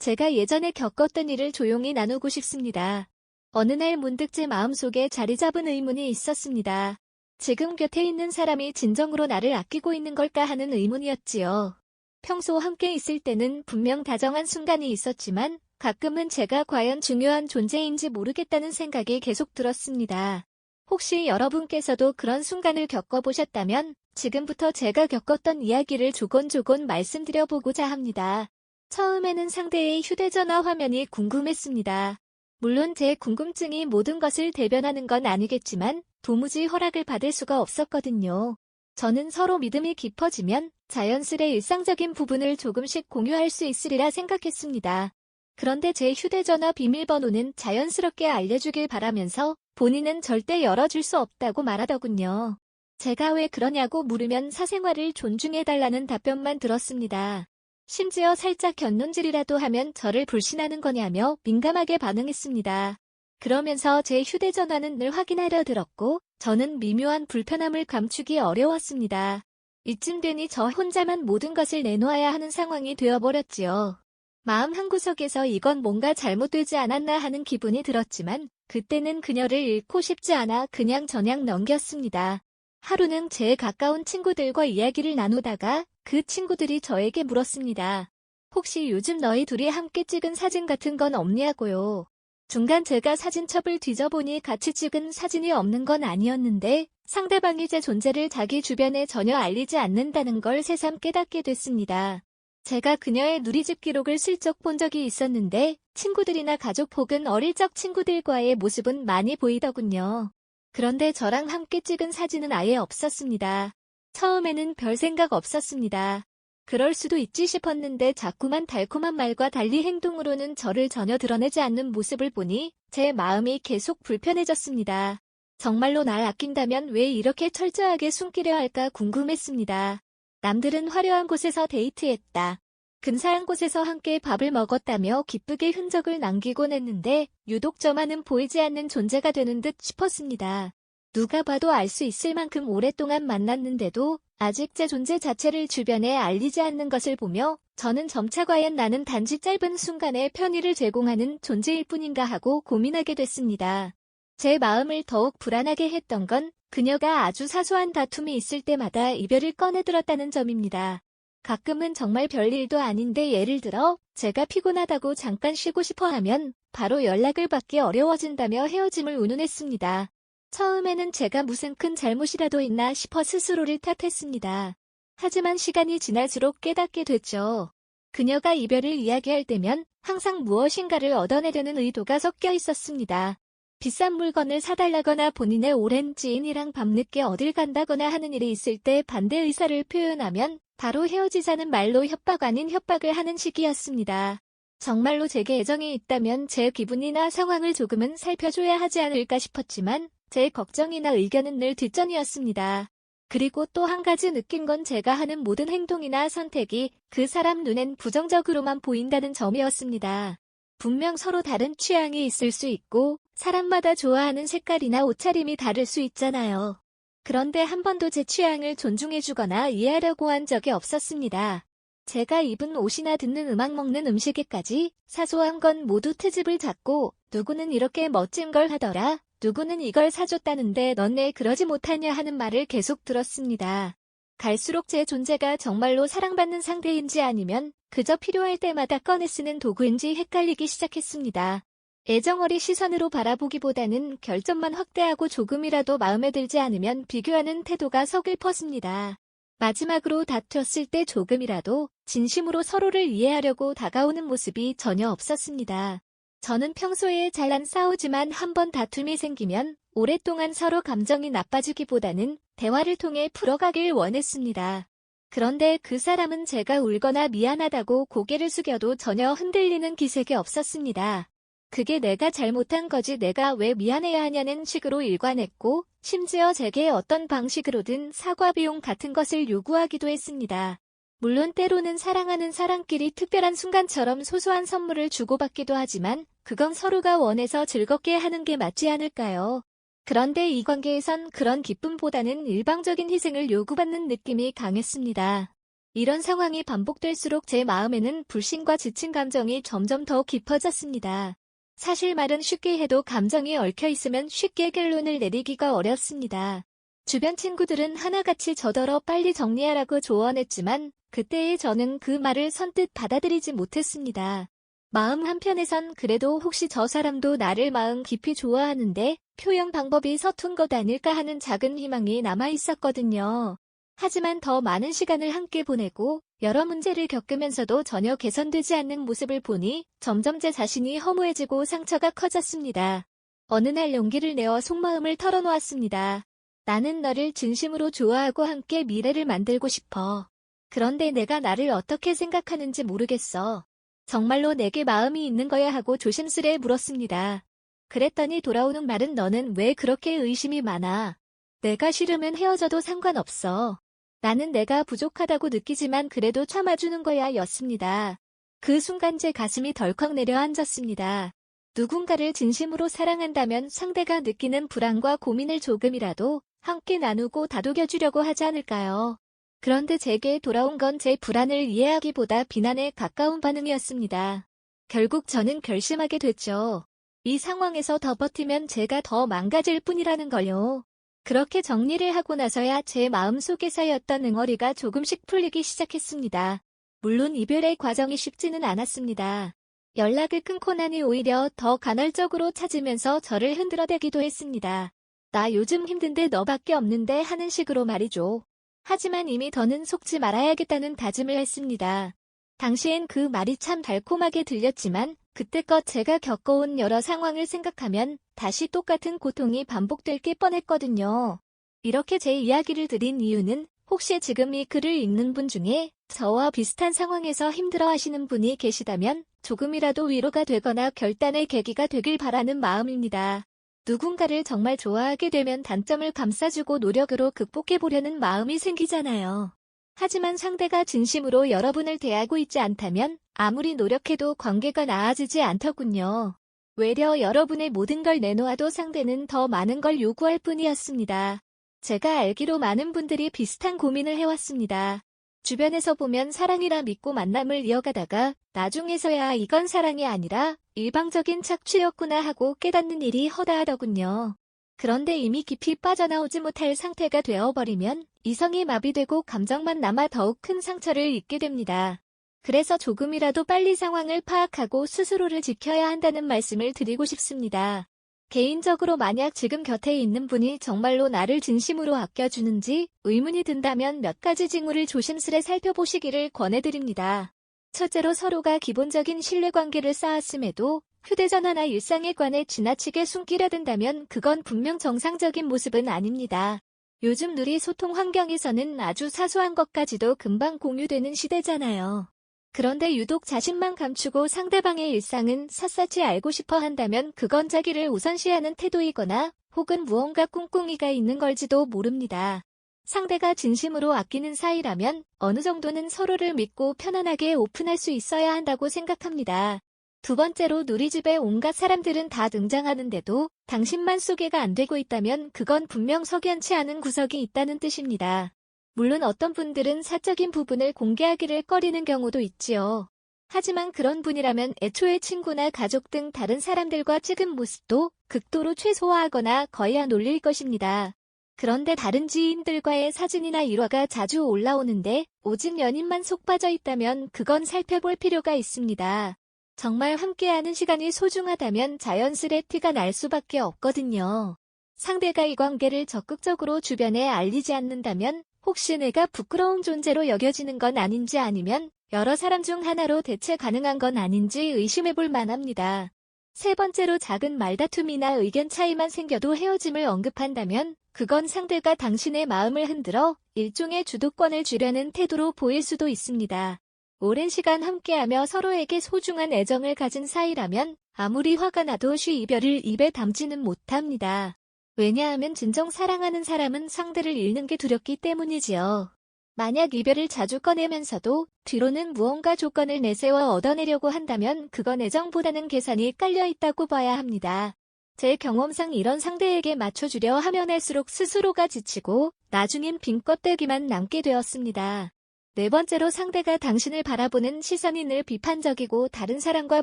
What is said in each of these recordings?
제가 예전에 겪었던 일을 조용히 나누고 싶습니다. 어느 날 문득 제 마음속에 자리 잡은 의문이 있었습니다. 지금 곁에 있는 사람이 진정으로 나를 아끼고 있는 걸까 하는 의문이었지요. 평소 함께 있을 때는 분명 다정한 순간이 있었지만 가끔은 제가 과연 중요한 존재인지 모르겠다는 생각이 계속 들었습니다. 혹시 여러분께서도 그런 순간을 겪어보셨다면 지금부터 제가 겪었던 이야기를 조곤조곤 말씀드려보고자 합니다. 처음에는 상대의 휴대전화 화면이 궁금했습니다. 물론 제 궁금증이 모든 것을 대변하는 건 아니겠지만 도무지 허락을 받을 수가 없었거든요. 저는 서로 믿음이 깊어지면 자연스레 일상적인 부분을 조금씩 공유할 수 있으리라 생각했습니다. 그런데 제 휴대전화 비밀번호는 자연스럽게 알려주길 바라면서 본인은 절대 열어줄 수 없다고 말하더군요. 제가 왜 그러냐고 물으면 사생활을 존중해달라는 답변만 들었습니다. 심지어 살짝 곁눈질이라도 하면 저를 불신하는 거냐며 민감하게 반응했습니다. 그러면서 제 휴대전화는 늘 확인하려 들었고 저는 미묘한 불편함을 감추기 어려웠습니다. 이쯤 되니 저 혼자만 모든 것을 내놓아야 하는 상황이 되어버렸지요. 마음 한구석에서 이건 뭔가 잘못되지 않았나 하는 기분이 들었지만 그때는 그녀를 잃고 싶지 않아 그냥 넘겼습니다. 하루는 제 가까운 친구들과 이야기를 나누다가 그 친구들이 저에게 물었습니다. 혹시 요즘 너희 둘이 함께 찍은 사진 같은 건 없냐고요. 중간 제가 사진첩을 뒤져보니 같이 찍은 사진이 없는 건 아니었는데 상대방이 제 존재를 자기 주변에 전혀 알리지 않는다는 걸 새삼 깨닫게 됐습니다. 제가 그녀의 누리집 기록을 슬쩍 본 적이 있었는데 친구들이나 가족 혹은 어릴 적 친구들과의 모습은 많이 보이더군요. 그런데 저랑 함께 찍은 사진은 아예 없었습니다. 처음에는 별 생각 없었습니다. 그럴 수도 있지 싶었는데 자꾸만 달콤한 말과 달리 행동으로는 저를 전혀 드러내지 않는 모습을 보니 제 마음이 계속 불편해졌습니다. 정말로 날 아낀다면 왜 이렇게 철저하게 숨기려 할까 궁금했습니다. 남들은 화려한 곳에서 데이트했다. 근사한 곳에서 함께 밥을 먹었다며 기쁘게 흔적을 남기곤 했는데 유독 저만은 보이지 않는 존재가 되는 듯 싶었습니다. 누가 봐도 알 수 있을 만큼 오랫동안 만났는데도 아직 제 존재 자체를 주변에 알리지 않는 것을 보며 저는 점차 과연 나는 단지 짧은 순간에 편의를 제공하는 존재일 뿐인가 하고 고민하게 됐습니다. 제 마음을 더욱 불안하게 했던 건 그녀가 아주 사소한 다툼이 있을 때마다 이별을 꺼내들었다는 점입니다. 가끔은 정말 별일도 아닌데 예를 들어 제가 피곤하다고 잠깐 쉬고 싶어 하면 바로 연락을 받기 어려워진다며 헤어짐을 운운했습니다. 처음에는 제가 무슨 큰 잘못이라도 있나 싶어 스스로를 탓했습니다. 하지만 시간이 지날수록 깨닫게 됐죠. 그녀가 이별을 이야기할 때면 항상 무엇인가를 얻어내려는 의도가 섞여 있었습니다. 비싼 물건을 사달라거나 본인의 오랜 지인이랑 밤늦게 어딜 간다거나 하는 일이 있을 때 반대 의사를 표현하면 바로 헤어지자는 말로 협박 아닌 협박을 하는 시기였습니다. 정말로 제게 애정이 있다면 제 기분이나 상황을 조금은 살펴줘야 하지 않을까 싶었지만 제 걱정이나 의견은 늘 뒷전이었습니다. 그리고 또 한 가지 느낀 건 제가 하는 모든 행동이나 선택이 그 사람 눈엔 부정적으로만 보인다는 점이었습니다. 분명 서로 다른 취향이 있을 수 있고 사람마다 좋아하는 색깔이나 옷차림이 다를 수 있잖아요. 그런데 한 번도 제 취향을 존중해주거나 이해하려고 한 적이 없었습니다. 제가 입은 옷이나 듣는 음악 먹는 음식에까지 사소한 건 모두 트집을 잡고 누구는 이렇게 멋진 걸 하더라. 누구는 이걸 사줬다는데 넌 왜 그러지 못하냐 하는 말을 계속 들었습니다. 갈수록 제 존재가 정말로 사랑받는 상대인지 아니면 그저 필요할 때마다 꺼내 쓰는 도구인지 헷갈리기 시작했습니다. 애정어린 시선으로 바라보기보다는 결점만 확대하고 조금이라도 마음에 들지 않으면 비교하는 태도가 서글펐습니다. 마지막으로 다투었을 때 조금이라도 진심으로 서로를 이해하려고 다가오는 모습이 전혀 없었습니다. 저는 평소에 잘 안 싸우지만 한번 다툼이 생기면 오랫동안 서로 감정이 나빠지기보다는 대화를 통해 풀어가길 원했습니다. 그런데 그 사람은 제가 울거나 미안하다고 고개를 숙여도 전혀 흔들리는 기색이 없었습니다. 그게 내가 잘못한 거지 내가 왜 미안해야 하냐는 식으로 일관했고 심지어 제게 어떤 방식으로든 사과 비용 같은 것을 요구하기도 했습니다. 물론 때로는 사랑하는 사람끼리 특별한 순간처럼 소소한 선물을 주고받기도 하지만 그건 서로가 원해서 즐겁게 하는 게 맞지 않을까요? 그런데 이 관계에선 그런 기쁨보다는 일방적인 희생을 요구받는 느낌이 강했습니다. 이런 상황이 반복될수록 제 마음에는 불신과 지친 감정이 점점 더 깊어졌습니다. 사실 말은 쉽게 해도 감정이 얽혀 있으면 쉽게 결론을 내리기가 어렵습니다. 주변 친구들은 하나같이 저더러 빨리 정리하라고 조언했지만 그때의 저는 그 말을 선뜻 받아들이지 못했습니다. 마음 한편에선 그래도 혹시 저 사람도 나를 마음 깊이 좋아하는데 표현 방법이 서툰 것 아닐까 하는 작은 희망이 남아 있었거든요. 하지만 더 많은 시간을 함께 보내고 여러 문제를 겪으면서도 전혀 개선되지 않는 모습을 보니 점점 제 자신이 허무해지고 상처가 커졌습니다. 어느 날 용기를 내어 속마음을 털어놓았습니다. 나는 너를 진심으로 좋아하고 함께 미래를 만들고 싶어. 그런데 내가 나를 어떻게 생각하는지 모르겠어. 정말로 내게 마음이 있는 거야 하고 조심스레 물었습니다. 그랬더니 돌아오는 말은 너는 왜 그렇게 의심이 많아? 내가 싫으면 헤어져도 상관없어. 나는 내가 부족하다고 느끼지만 그래도 참아주는 거야 였습니다. 그 순간 제 가슴이 덜컥 내려앉았습니다. 누군가를 진심으로 사랑한다면 상대가 느끼는 불안과 고민을 조금이라도 함께 나누고 다독여주려고 하지 않을까요? 그런데 제게 돌아온 건 제 불안을 이해하기보다 비난에 가까운 반응이었습니다. 결국 저는 결심하게 됐죠. 이 상황에서 더 버티면 제가 더 망가질 뿐이라는 걸요. 그렇게 정리를 하고 나서야 제 마음속에 쌓였던 응어리가 조금씩 풀리기 시작했습니다. 물론 이별의 과정이 쉽지는 않았습니다. 연락을 끊고 나니 오히려 더 간헐적으로 찾으면서 저를 흔들어대기도 했습니다. 나 요즘 힘든데 너밖에 없는데 하는 식으로 말이죠. 하지만 이미 더는 속지 말아야겠다는 다짐을 했습니다. 당시엔 그 말이 참 달콤하게 들렸지만 그때껏 제가 겪어온 여러 상황을 생각하면 다시 똑같은 고통이 반복될 게 뻔했거든요. 이렇게 제 이야기를 드린 이유는 혹시 지금 이 글을 읽는 분 중에 저와 비슷한 상황에서 힘들어하시는 분이 계시다면 조금이라도 위로가 되거나 결단의 계기가 되길 바라는 마음입니다. 누군가를 정말 좋아하게 되면 단점을 감싸주고 노력으로 극복해보려는 마음이 생기잖아요. 하지만 상대가 진심으로 여러분을 대하고 있지 않다면 아무리 노력해도 관계가 나아지지 않더군요. 외려 여러분의 모든 걸 내놓아도 상대는 더 많은 걸 요구할 뿐이었습니다. 제가 알기로 많은 분들이 비슷한 고민을 해왔습니다. 주변에서 보면 사랑이라 믿고 만남을 이어가다가 나중에서야 이건 사랑이 아니라 일방적인 착취였구나 하고 깨닫는 일이 허다하더군요. 그런데 이미 깊이 빠져나오지 못할 상태가 되어버리면 이성이 마비되고 감정만 남아 더욱 큰 상처를 입게 됩니다. 그래서 조금이라도 빨리 상황을 파악하고 스스로를 지켜야 한다는 말씀을 드리고 싶습니다. 개인적으로 만약 지금 곁에 있는 분이 정말로 나를 진심으로 아껴주는지 의문이 든다면 몇 가지 징후를 조심스레 살펴보시기를 권해드립니다. 첫째로 서로가 기본적인 신뢰관계를 쌓았음에도 휴대전화나 일상에 관해 지나치게 숨기려 든다면 그건 분명 정상적인 모습은 아닙니다. 요즘 누리 소통 환경에서는 아주 사소한 것까지도 금방 공유되는 시대잖아요. 그런데 유독 자신만 감추고 상대방의 일상은 샅샅이 알고 싶어 한다면 그건 자기를 우선시하는 태도이거나 혹은 무언가 꿍꿍이가 있는 걸지도 모릅니다. 상대가 진심으로 아끼는 사이라면 어느 정도는 서로를 믿고 편안하게 오픈할 수 있어야 한다고 생각합니다. 두 번째로 누리집에 온갖 사람들은 다 등장하는데도 당신만 소개가 안 되고 있다면 그건 분명 석연치 않은 구석이 있다는 뜻입니다. 물론 어떤 분들은 사적인 부분을 공개하기를 꺼리는 경우도 있지요. 하지만 그런 분이라면 애초에 친구나 가족 등 다른 사람들과 찍은 모습도 극도로 최소화하거나 거의 안 올릴 것입니다. 그런데 다른 지인들과의 사진이나 일화가 자주 올라오는데 오직 연인만 속 빠져 있다면 그건 살펴볼 필요가 있습니다. 정말 함께하는 시간이 소중하다면 자연스레 티가 날 수밖에 없거든요. 상대가 이 관계를 적극적으로 주변에 알리지 않는다면 혹시 내가 부끄러운 존재로 여겨지는 건 아닌지 아니면 여러 사람 중 하나로 대체 가능한 건 아닌지 의심해볼 만합니다. 세 번째로 작은 말다툼이나 의견 차이만 생겨도 헤어짐을 언급한다면 그건 상대가 당신의 마음을 흔들어 일종의 주도권을 주려는 태도로 보일 수도 있습니다. 오랜 시간 함께하며 서로에게 소중한 애정을 가진 사이라면 아무리 화가 나도 쉬 이별을 입에 담지는 못합니다. 왜냐하면 진정 사랑하는 사람은 상대를 잃는 게 두렵기 때문이지요. 만약 이별을 자주 꺼내면서도 뒤로는 무언가 조건을 내세워 얻어내려고 한다면 그건 애정보다는 계산이 깔려 있다고 봐야 합니다. 제 경험상 이런 상대에게 맞춰주려 하면 할수록 스스로가 지치고 나중엔 빈 껍데기만 남게 되었습니다. 네 번째로 상대가 당신을 바라보는 시선이 늘 비판적이고 다른 사람과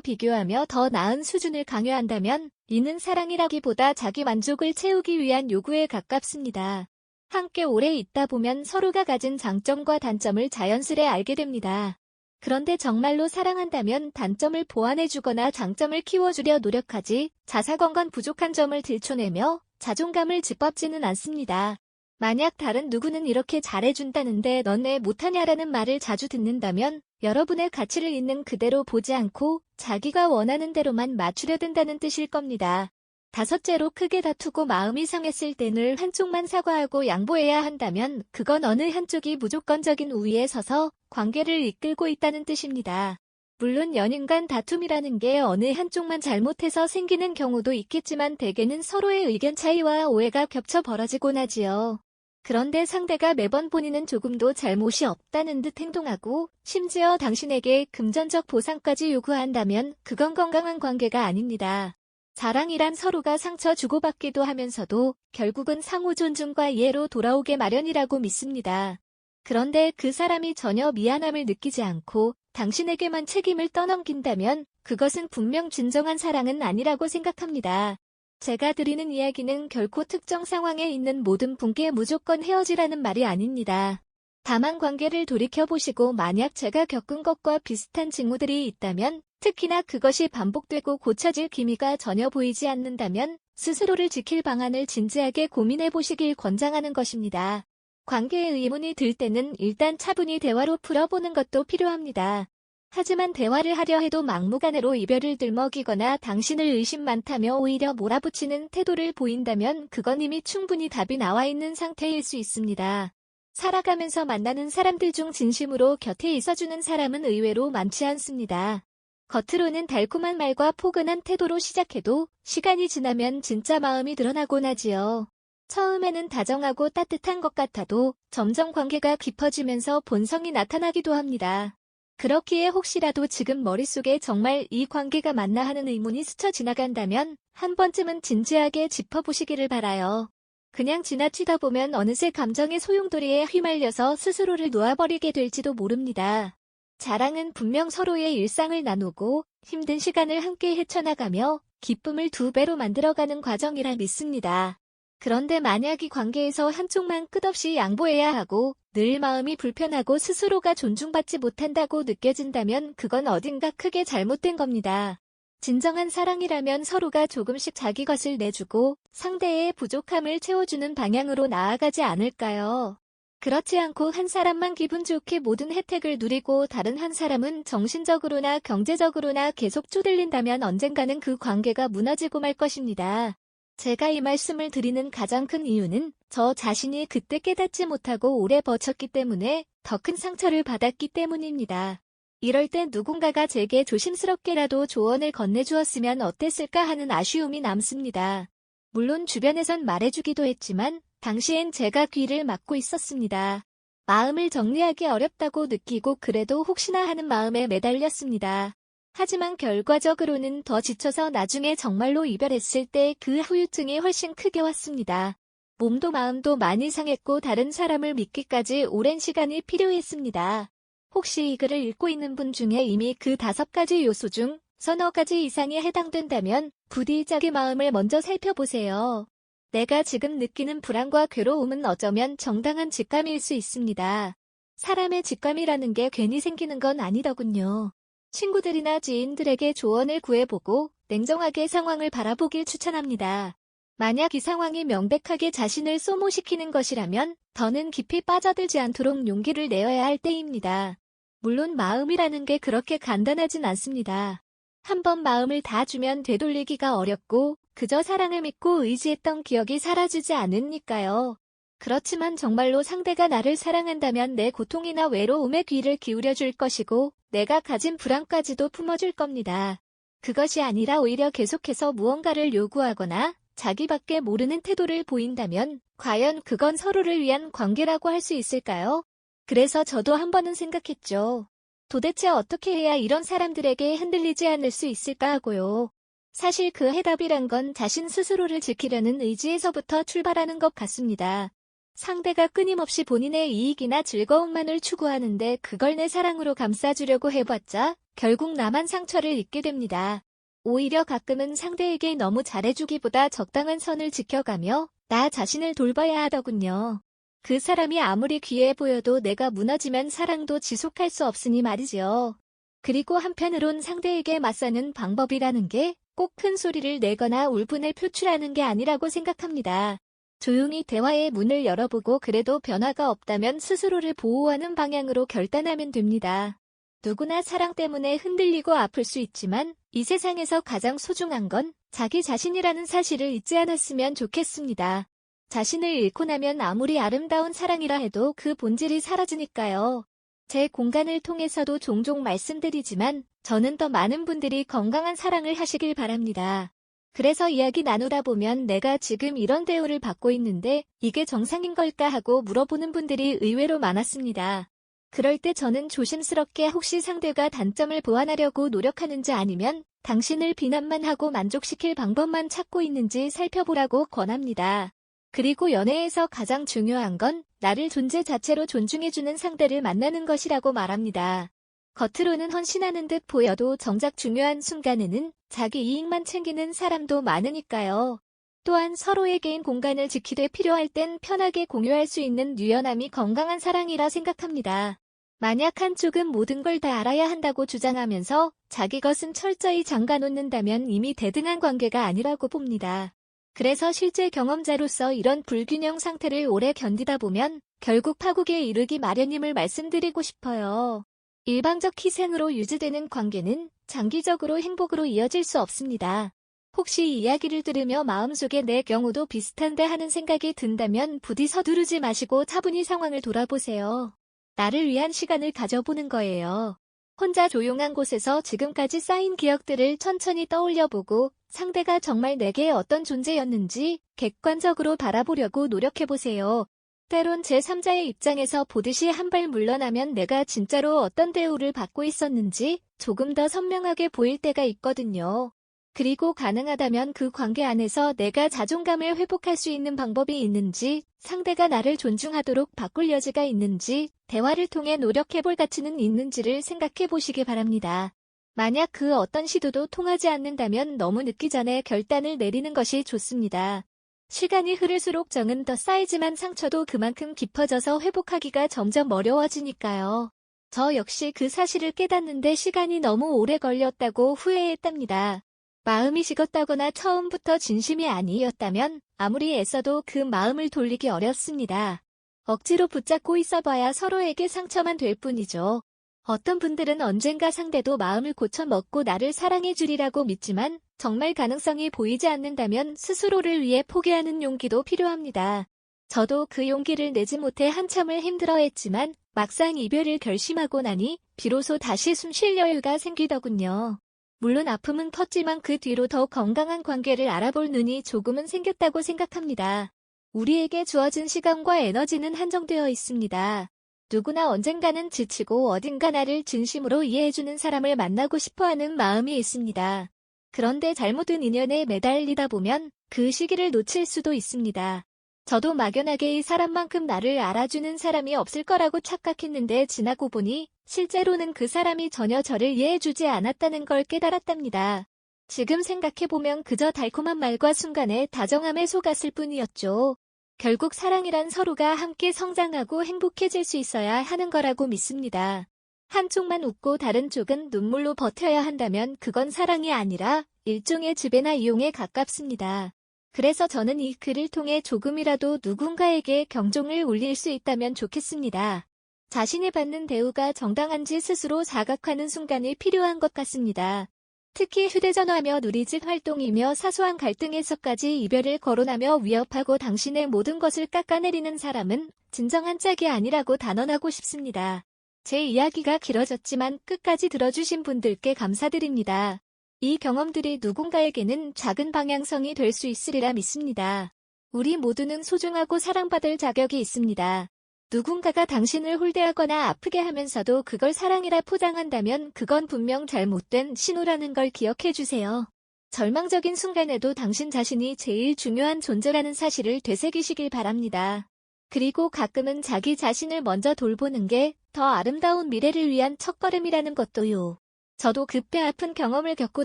비교하며 더 나은 수준을 강요한다면 이는 사랑이라기보다 자기 만족을 채우기 위한 요구에 가깝습니다. 함께 오래 있다 보면 서로가 가진 장점과 단점을 자연스레 알게 됩니다. 그런데 정말로 사랑한다면 단점을 보완해주거나 장점을 키워주려 노력하지 자사건건 부족한 점을 들춰내며 자존감을 짓밟지는 않습니다. 만약 다른 누구는 이렇게 잘해준다는데 넌 왜 못하냐라는 말을 자주 듣는다면 여러분의 가치를 있는 그대로 보지 않고 자기가 원하는 대로만 맞추려 든다는 뜻일 겁니다. 다섯째로 크게 다투고 마음이 상했을 때 늘 한쪽만 사과하고 양보해야 한다면 그건 어느 한쪽이 무조건적인 우위에 서서 관계를 이끌고 있다는 뜻입니다. 물론 연인 간 다툼이라는 게 어느 한쪽만 잘못해서 생기는 경우도 있겠지만 대개는 서로의 의견 차이와 오해가 겹쳐 벌어지곤 하지요. 그런데 상대가 매번 본인은 조금도 잘못이 없다는 듯 행동하고 심지어 당신에게 금전적 보상까지 요구한다면 그건 건강한 관계가 아닙니다. 사랑이란 서로가 상처 주고받기도 하면서도 결국은 상호 존중과 이해로 돌아오게 마련이라고 믿습니다. 그런데 그 사람이 전혀 미안함을 느끼지 않고 당신에게만 책임을 떠넘긴다면 그것은 분명 진정한 사랑은 아니라고 생각합니다. 제가 드리는 이야기는 결코 특정 상황에 있는 모든 분께 무조건 헤어지라는 말이 아닙니다. 다만 관계를 돌이켜보시고 만약 제가 겪은 것과 비슷한 징후들이 있다면 특히나 그것이 반복되고 고쳐질 기미가 전혀 보이지 않는다면 스스로를 지킬 방안을 진지하게 고민해보시길 권장하는 것입니다. 관계에 의문이 들 때는 일단 차분히 대화로 풀어보는 것도 필요합니다. 하지만 대화를 하려 해도 막무가내로 이별을 들먹이거나 당신을 의심 많다며 오히려 몰아붙이는 태도를 보인다면 그건 이미 충분히 답이 나와 있는 상태일 수 있습니다. 살아가면서 만나는 사람들 중 진심으로 곁에 있어주는 사람은 의외로 많지 않습니다. 겉으로는 달콤한 말과 포근한 태도로 시작해도 시간이 지나면 진짜 마음이 드러나곤 하지요. 처음에는 다정하고 따뜻한 것 같아도 점점 관계가 깊어지면서 본성이 나타나기도 합니다. 그렇기에 혹시라도 지금 머릿속에 정말 이 관계가 맞나 하는 의문이 스쳐 지나간다면 한 번쯤은 진지하게 짚어보시기를 바라요. 그냥 지나치다 보면 어느새 감정의 소용돌이에 휘말려서 스스로를 놓아버리게 될지도 모릅니다. 사랑은 분명 서로의 일상을 나누고 힘든 시간을 함께 헤쳐나가며 기쁨을 2배로 만들어가는 과정이라 믿습니다. 그런데 만약 이 관계에서 한쪽만 끝없이 양보해야 하고 늘 마음이 불편하고 스스로가 존중받지 못한다고 느껴진다면 그건 어딘가 크게 잘못된 겁니다. 진정한 사랑이라면 서로가 조금씩 자기 것을 내주고 상대의 부족함을 채워주는 방향으로 나아가지 않을까요? 그렇지 않고 한 사람만 기분 좋게 모든 혜택을 누리고 다른 한 사람은 정신적으로나 경제적으로나 계속 쪼들린다면 언젠가는 그 관계가 무너지고 말 것입니다. 제가 이 말씀을 드리는 가장 큰 이유는 저 자신이 그때 깨닫지 못하고 오래 버텼기 때문에 더 큰 상처를 받았기 때문입니다. 이럴 때 누군가가 제게 조심스럽게라도 조언을 건네주었으면 어땠을까 하는 아쉬움이 남습니다. 물론 주변에선 말해주기도 했지만 당시엔 제가 귀를 막고 있었습니다. 마음을 정리하기 어렵다고 느끼고 그래도 혹시나 하는 마음에 매달렸습니다. 하지만 결과적으로는 더 지쳐서 나중에 정말로 이별했을 때 그 후유증이 훨씬 크게 왔습니다. 몸도 마음도 많이 상했고 다른 사람을 믿기까지 오랜 시간이 필요했습니다. 혹시 이 글을 읽고 있는 분 중에 이미 그 5가지 요소 중 서너 가지 이상에 해당된다면 부디 자기 마음을 먼저 살펴보세요. 내가 지금 느끼는 불안과 괴로움은 어쩌면 정당한 직감일 수 있습니다. 사람의 직감이라는 게 괜히 생기는 건 아니더군요. 친구들이나 지인들에게 조언을 구해보고 냉정하게 상황을 바라보길 추천합니다. 만약 이 상황이 명백하게 자신을 소모시키는 것이라면 더는 깊이 빠져들지 않도록 용기를 내어야 할 때입니다. 물론 마음이라는 게 그렇게 간단하진 않습니다. 한번 마음을 다 주면 되돌리기가 어렵고 그저 사랑을 믿고 의지했던 기억이 사라지지 않으니까요. 그렇지만 정말로 상대가 나를 사랑한다면 내 고통이나 외로움에 귀를 기울여 줄 것이고 내가 가진 불안까지도 품어줄 겁니다. 그것이 아니라 오히려 계속해서 무언가를 요구하거나 자기밖에 모르는 태도를 보인다면 과연 그건 서로를 위한 관계라고 할 수 있을까요? 그래서 저도 한 번은 생각했죠. 도대체 어떻게 해야 이런 사람들에게 흔들리지 않을 수 있을까 하고요. 사실 그 해답이란 건 자신 스스로를 지키려는 의지에서부터 출발하는 것 같습니다. 상대가 끊임없이 본인의 이익이나 즐거움만을 추구하는데 그걸 내 사랑으로 감싸주려고 해봤자 결국 나만 상처를 입게 됩니다. 오히려 가끔은 상대에게 너무 잘해주기보다 적당한 선을 지켜가며 나 자신을 돌봐야 하더군요. 그 사람이 아무리 귀해 보여도 내가 무너지면 사랑도 지속할 수 없으니 말이지요. 그리고 한편으론 상대에게 맞서는 방법이라는 게 꼭 큰 소리를 내거나 울분을 표출하는 게 아니라고 생각합니다. 조용히 대화의 문을 열어보고 그래도 변화가 없다면 스스로를 보호하는 방향으로 결단하면 됩니다. 누구나 사랑 때문에 흔들리고 아플 수 있지만 이 세상에서 가장 소중한 건 자기 자신이라는 사실을 잊지 않았으면 좋겠습니다. 자신을 잃고 나면 아무리 아름다운 사랑이라 해도 그 본질이 사라지니까요. 제 공간을 통해서도 종종 말씀드리지만 저는 더 많은 분들이 건강한 사랑을 하시길 바랍니다. 그래서 이야기 나누다 보면 내가 지금 이런 대우를 받고 있는데 이게 정상인 걸까 하고 물어보는 분들이 의외로 많았습니다. 그럴 때 저는 조심스럽게 혹시 상대가 단점을 보완하려고 노력하는지 아니면 당신을 비난만 하고 만족시킬 방법만 찾고 있는지 살펴보라고 권합니다. 그리고 연애에서 가장 중요한 건 나를 존재 자체로 존중해주는 상대를 만나는 것이라고 말합니다. 겉으로는 헌신하는 듯 보여도 정작 중요한 순간에는 자기 이익만 챙기는 사람도 많으니까요. 또한 서로의 개인 공간을 지키되 필요할 땐 편하게 공유할 수 있는 유연함이 건강한 사랑이라 생각합니다. 만약 한쪽은 모든 걸 다 알아야 한다고 주장하면서 자기 것은 철저히 잠가놓는다면 이미 대등한 관계가 아니라고 봅니다. 그래서 실제 경험자로서 이런 불균형 상태를 오래 견디다 보면 결국 파국에 이르기 마련임을 말씀드리고 싶어요. 일방적 희생으로 유지되는 관계는 장기적으로 행복으로 이어질 수 없습니다. 혹시 이 이야기를 들으며 마음속에 내 경우도 비슷한데 하는 생각이 든다면 부디 서두르지 마시고 차분히 상황을 돌아보세요. 나를 위한 시간을 가져보는 거예요. 혼자 조용한 곳에서 지금까지 쌓인 기억들을 천천히 떠올려보고 상대가 정말 내게 어떤 존재였는지 객관적으로 바라보려고 노력해보세요. 때론 제3자의 입장에서 보듯이 한 발 물러나면 내가 진짜로 어떤 대우를 받고 있었는지 조금 더 선명하게 보일 때가 있거든요. 그리고 가능하다면 그 관계 안에서 내가 자존감을 회복할 수 있는 방법이 있는지, 상대가 나를 존중하도록 바꿀 여지가 있는지, 대화를 통해 노력해볼 가치는 있는지를 생각해 보시기 바랍니다. 만약 그 어떤 시도도 통하지 않는다면 너무 늦기 전에 결단을 내리는 것이 좋습니다. 시간이 흐를수록 정은 더 쌓이지만 상처도 그만큼 깊어져서 회복하기가 점점 어려워지니까요. 저 역시 그 사실을 깨닫는데 시간이 너무 오래 걸렸다고 후회했답니다. 마음이 식었다거나 처음부터 진심이 아니었다면 아무리 애써도 그 마음을 돌리기 어렵습니다. 억지로 붙잡고 있어봐야 서로에게 상처만 될 뿐이죠. 어떤 분들은 언젠가 상대도 마음을 고쳐먹고 나를 사랑해주리라고 믿지만 정말 가능성이 보이지 않는다면 스스로를 위해 포기하는 용기도 필요합니다. 저도 그 용기를 내지 못해 한참을 힘들어했지만 막상 이별을 결심하고 나니 비로소 다시 숨 쉴 여유가 생기더군요. 물론 아픔은 컸지만 그 뒤로 더 건강한 관계를 알아볼 눈이 조금은 생겼다고 생각합니다. 우리에게 주어진 시간과 에너지는 한정되어 있습니다. 누구나 언젠가는 지치고 어딘가 나를 진심으로 이해해주는 사람을 만나고 싶어하는 마음이 있습니다. 그런데 잘못된 인연에 매달리다 보면 그 시기를 놓칠 수도 있습니다. 저도 막연하게 이 사람만큼 나를 알아주는 사람이 없을 거라고 착각했는데 지나고 보니 실제로는 그 사람이 전혀 저를 이해해주지 않았다는 걸 깨달았답니다. 지금 생각해보면 그저 달콤한 말과 순간의 다정함에 속았을 뿐이었죠. 결국 사랑이란 서로가 함께 성장하고 행복해질 수 있어야 하는 거라고 믿습니다. 한쪽만 웃고 다른 쪽은 눈물로 버텨야 한다면 그건 사랑이 아니라 일종의 지배나 이용에 가깝습니다. 그래서 저는 이 글을 통해 조금이라도 누군가에게 경종을 울릴 수 있다면 좋겠습니다. 자신이 받는 대우가 정당한지 스스로 자각하는 순간이 필요한 것 같습니다. 특히 휴대전화며 누리집 활동이며 사소한 갈등에서까지 이별을 거론하며 위협하고 당신의 모든 것을 깎아내리는 사람은 진정한 짝이 아니라고 단언하고 싶습니다. 제 이야기가 길어졌지만 끝까지 들어주신 분들께 감사드립니다. 이 경험들이 누군가에게는 작은 방향성이 될 수 있으리라 믿습니다. 우리 모두는 소중하고 사랑받을 자격이 있습니다. 누군가가 당신을 홀대하거나 아프게 하면서도 그걸 사랑이라 포장한다면 그건 분명 잘못된 신호라는 걸 기억해 주세요. 절망적인 순간에도 당신 자신이 제일 중요한 존재라는 사실을 되새기시길 바랍니다. 그리고 가끔은 자기 자신을 먼저 돌보는 게 더 아름다운 미래를 위한 첫걸음이라는 것도요. 저도 그 뼈 아픈 경험을 겪고